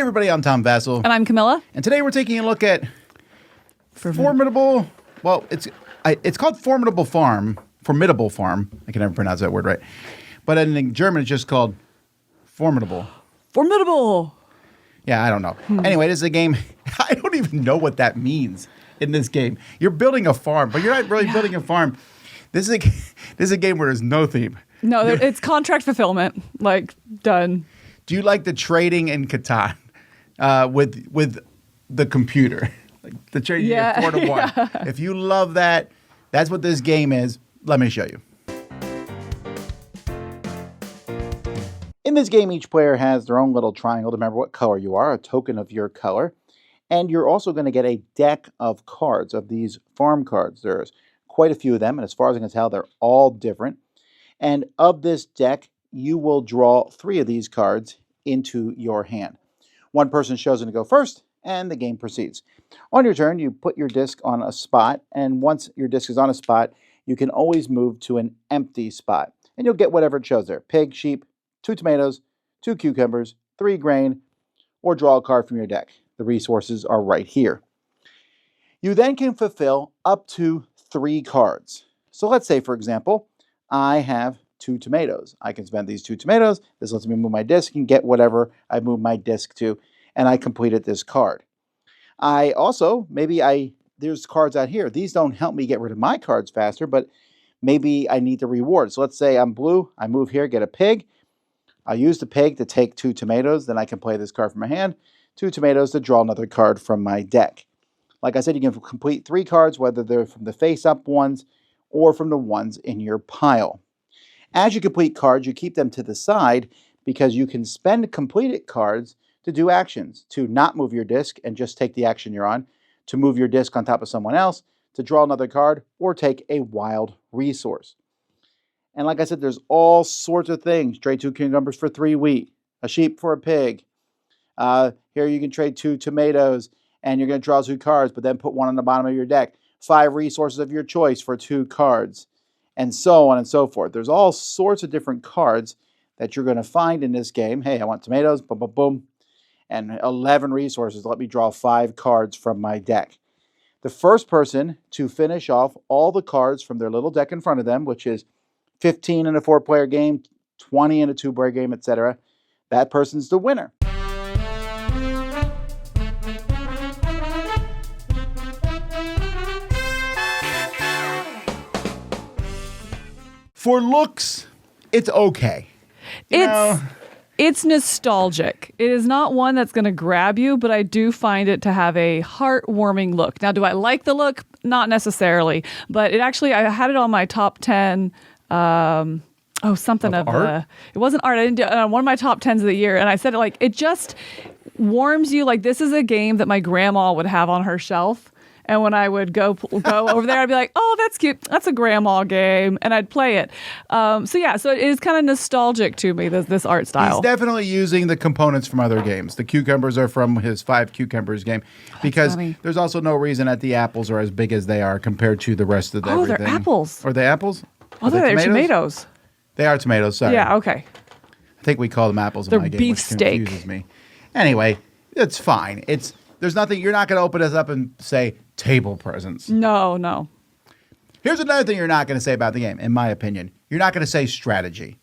everybody, I'm Tom Vassell. And I'm Camilla. And today we're taking a look at Formidable. Well, it's called Formidable Farm. Formidable Farm. I can never pronounce that word right. But in German, it's just called Formidable. Formidable. Yeah, I don't know. Anyway, this is a game. I don't even know what that means in this game. You're building a farm, but you're not really building a farm. This is a game where there's no theme. No, it's contract fulfillment. Like, done. Do you like the trading in Catan with the computer? Like the trading 4 to 1. Yeah. If you love that, that's what this game is. Let me show you. In this game, each player has their own little triangle to remember what color you are, a token of your color. And you're also going to get a deck of cards, of these farm cards. There's quite a few of them, and as far as I can tell, they're all different. And of this deck, you will draw 3 of these cards into your hand. One person chosen to go first, and the game proceeds. On your turn, you put your disc on a spot, and once your disc is on a spot, you can always move to an empty spot. And you'll get whatever it shows there. Pig, sheep, 2 tomatoes, 2 cucumbers, 3 grain, or draw a card from your deck. The resources are right here. You then can fulfill up to 3 cards. So let's say, for example, I have 2 tomatoes. I can spend these 2 tomatoes. This lets me move my disc and get whatever I move my disc to, and I completed this card. I also, there's cards out here. These don't help me get rid of my cards faster, but maybe I need the reward. So let's say I'm blue. I move here, get a pig. I use the pig to take 2 tomatoes. Then I can play this card from my hand. 2 tomatoes to draw another card from my deck. Like I said, you can complete 3 cards, whether they're from the face-up ones or from the ones in your pile. As you complete cards, you keep them to the side because you can spend completed cards to do actions, to not move your disc and just take the action you're on, to move your disc on top of someone else, to draw another card, or take a wild resource. And like I said, there's all sorts of things. Trade 2 cucumbers for 3 wheat, a sheep for a pig. Here you can trade 2 tomatoes, and you're going to draw 2 cards, but then put 1 on the bottom of your deck. 5 resources of your choice for 2 cards, and so on and so forth. There's all sorts of different cards that you're going to find in this game. Hey, I want tomatoes, boom, boom, boom. And 11 resources. Let me draw 5 cards from my deck. The first person to finish off all the cards from their little deck in front of them, which is 15 in a 4-player game, 20 in a 2-player game, etc., that person's the winner. For looks, it's okay. It's nostalgic. It is not one that's going to grab you, but I do find it to have a heartwarming look. Now, do I like the look? Not necessarily, but I had it on my top 10. It wasn't art. I didn't do one of my top 10s of the year, and I said it just warms you. Like, this is a game that my grandma would have on her shelf. And when I would go over there, I'd be like, oh, that's cute. That's a grandma game. And I'd play it. So it is kind of nostalgic to me, this art style. He's definitely using the components from other games. The cucumbers are from his 5 cucumbers game. Because there's also no reason that the apples are as big as they are compared to the rest of everything. Oh, they're apples. Are they apples? Oh, they're tomatoes. They are tomatoes, sorry. Yeah, okay. I think we call them apples in my game, which confuses me. Anyway, it's fine. There's nothing. You're not going to open this up and say table presents. No. Here's another thing you're not going to say about the game, in my opinion. You're not going to say strategy.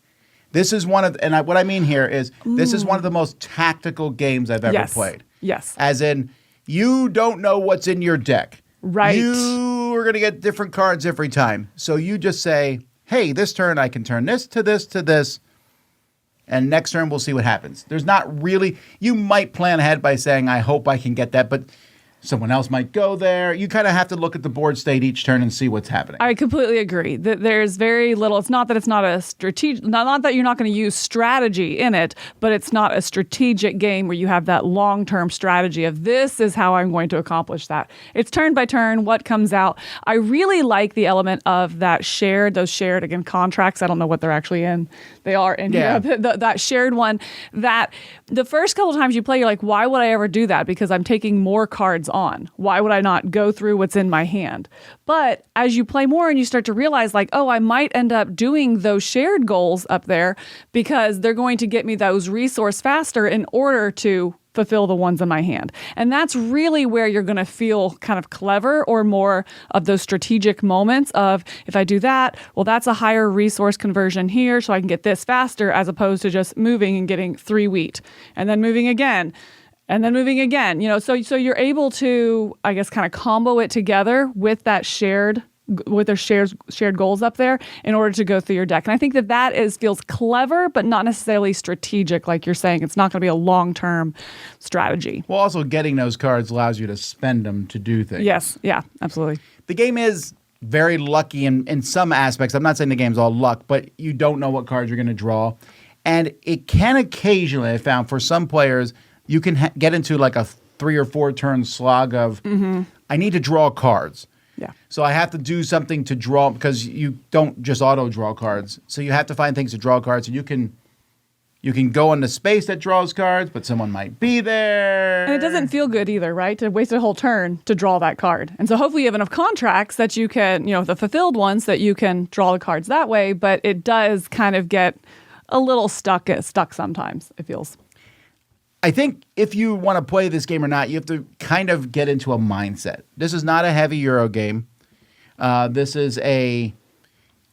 This is what I mean here is this is one of the most tactical games I've ever played. Yes. As in, you don't know what's in your deck. Right. You are going to get different cards every time. So you just say, hey, this turn I can turn this to this to this. And next turn, we'll see what happens. There's not really, you might plan ahead by saying, I hope I can get that, but someone else might go there. You kind of have to look at the board state each turn and see what's happening. I completely agree. There's very little. It's not that it's not a strategic, not that you're not going to use strategy in it, but it's not a strategic game where you have that long-term strategy of this is how I'm going to accomplish that. It's turn by turn, what comes out. I really like the element of those shared, again, contracts. I don't know what they're actually in. They are in here. That shared one that the first couple times you play, you're like, why would I ever do that? Because I'm taking more cards on. Why would I not go through what's in my hand? But as you play more and you start to realize like, oh, I might end up doing those shared goals up there because they're going to get me those resources faster in order to fulfill the ones in my hand. And that's really where you're going to feel kind of clever, or more of those strategic moments of, if I do that, well, that's a higher resource conversion here, so I can get this faster, as opposed to just moving and getting 3 wheat and then moving again. And then moving again, so you're able to, I guess, kind of combo it together with their shared goals up there in order to go through your deck. And I think that feels clever, but not necessarily strategic, like you're saying. It's not going to be a long-term strategy. Well, also getting those cards allows you to spend them to do things. Yes, yeah, absolutely. The game is very lucky in some aspects. I'm not saying the game's all luck, but you don't know what cards you're going to draw. And it can occasionally, I found, for some players, you can get into like a 3 or 4 turn slog of, I need to draw cards. Yeah. So I have to do something to draw, because you don't just auto draw cards. So you have to find things to draw cards. And you can go into space that draws cards, but someone might be there. And it doesn't feel good either, right? To waste a whole turn to draw that card. And so hopefully you have enough contracts that you can, the fulfilled ones, that you can draw the cards that way. But it does kind of get a little stuck sometimes, it feels. I think if you want to play this game or not, you have to kind of get into a mindset. This is not a heavy Euro game. This is a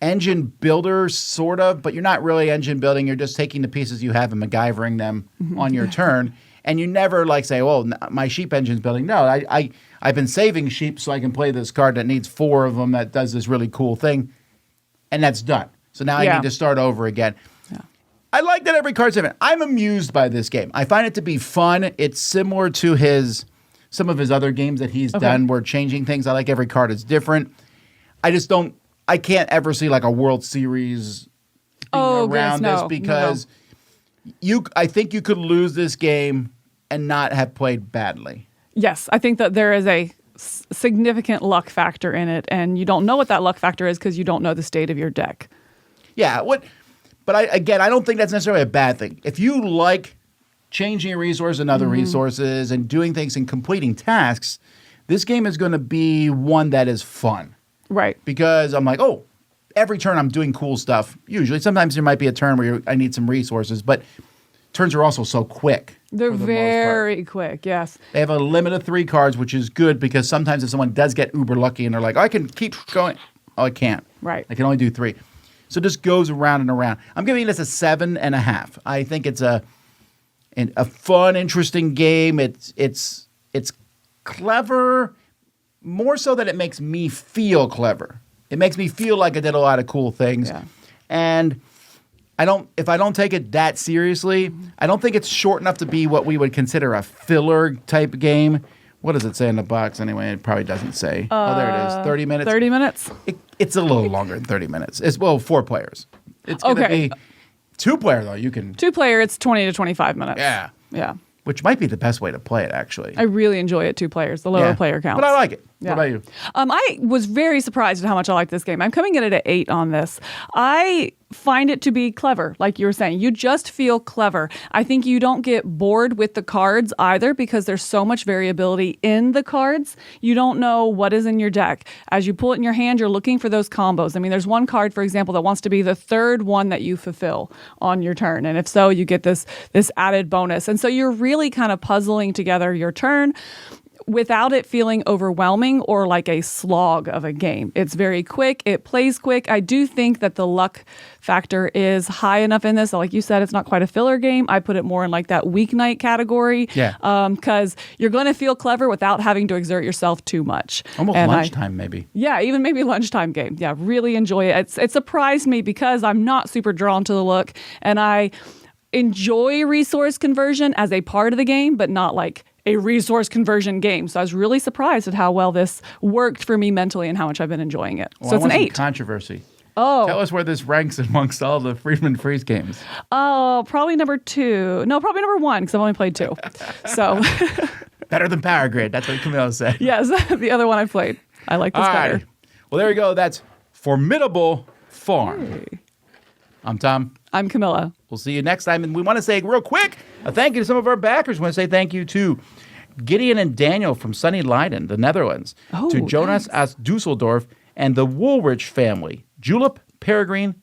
engine builder, sort of, but you're not really engine building. You're just taking the pieces you have and MacGyvering them on your turn. And you never say, well, my sheep engine's building. No, I've been saving sheep so I can play this card that needs 4 of them that does this really cool thing. And that's done. So now I need to start over again. I like that every card's different. I'm amused by this game. I find it to be fun. It's similar to some of his other games that he's done where changing things. I like every card is different. I can't ever see like a World Series thing around this, because I think you could lose this game and not have played badly. Yes, I think that there is a significant luck factor in it, and you don't know what that luck factor is because you don't know the state of your deck. Yeah, But I don't think that's necessarily a bad thing. If you like changing a resource and other resources and doing things and completing tasks, this game is going to be one that is fun. Right. Because I'm like, every turn I'm doing cool stuff. Usually. Sometimes there might be a turn where I need some resources, but turns are also so quick. They're very quick, yes. They have a limit of 3 cards, which is good, because sometimes if someone does get uber lucky and they're like, I can keep going. Oh, I can't. Right. I can only do 3. So it just goes around and around. I'm giving this a 7.5. I think it's a fun, interesting game. It's clever, more so that it makes me feel clever. It makes me feel like I did a lot of cool things. Yeah. And if I don't take it that seriously, I don't think it's short enough to be what we would consider a filler type game. What does it say in the box anyway? It probably doesn't say. There it is. 30 minutes. 30 minutes? It's a little longer than 30 minutes. It's 4 players. It's going to be 2 player though. You can 2 player. It's 20 to 25 minutes. Yeah. Yeah. Which might be the best way to play it, actually. I really enjoy it 2 players. The lower player counts. But I like it. Yeah. What about you? I was very surprised at how much I like this game. I'm coming in at an 8 on this. I find it to be clever, like you were saying. You just feel clever. I think you don't get bored with the cards either, because there's so much variability in the cards. You don't know what is in your deck. As you pull it in your hand, you're looking for those combos. I mean, there's one card, for example, that wants to be the 3rd one that you fulfill on your turn. And if so, you get this added bonus. And so you're really kind of puzzling together your turn without it feeling overwhelming or like a slog of a game. It's very quick. It plays quick. I do think that the luck factor is high enough in this. Like you said, it's not quite a filler game. I put it more in like that weeknight category. Yeah. Because you're going to feel clever without having to exert yourself too much. Almost lunchtime, maybe. Yeah, even maybe lunchtime game. Yeah, really enjoy it. It surprised me because I'm not super drawn to the look, and I enjoy resource conversion as a part of the game, but not like a resource conversion game. So I was really surprised at how well this worked for me mentally and how much I've been enjoying it. Well, so it's an 8. Controversy. Oh. Tell us where this ranks amongst all the Friedman Freeze games. Oh, probably number 2. No, probably number 1, because I've only played 2. So Better than Power Grid. That's what Camilla said. Yes, the other one I played. I like this better. Right. Well, there you go. That's Formidable Farm. Hey. I'm Tom. I'm Camilla. We'll see you next time. And we want to say real quick a thank you to some of our backers. We want to say thank you to Gideon and Daniel from sunny Leiden, the Netherlands, to Jonas as Dusseldorf, and the Woolrich family, Julep, Peregrine,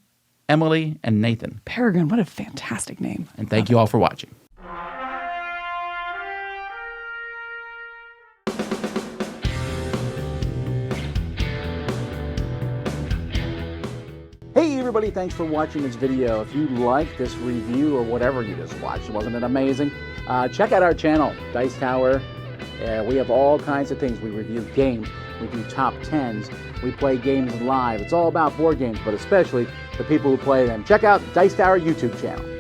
Emily, and Nathan. Peregrine, what a fantastic name. And thank you all for watching. everybody, thanks for watching this video. If you like this review or whatever you just watched, wasn't it amazing? Check out our channel, Dice Tower. We have all kinds of things. We review games, we do top 10s, we play games live. It's all about board games, but especially the people who play them. Check out Dice Tower YouTube channel.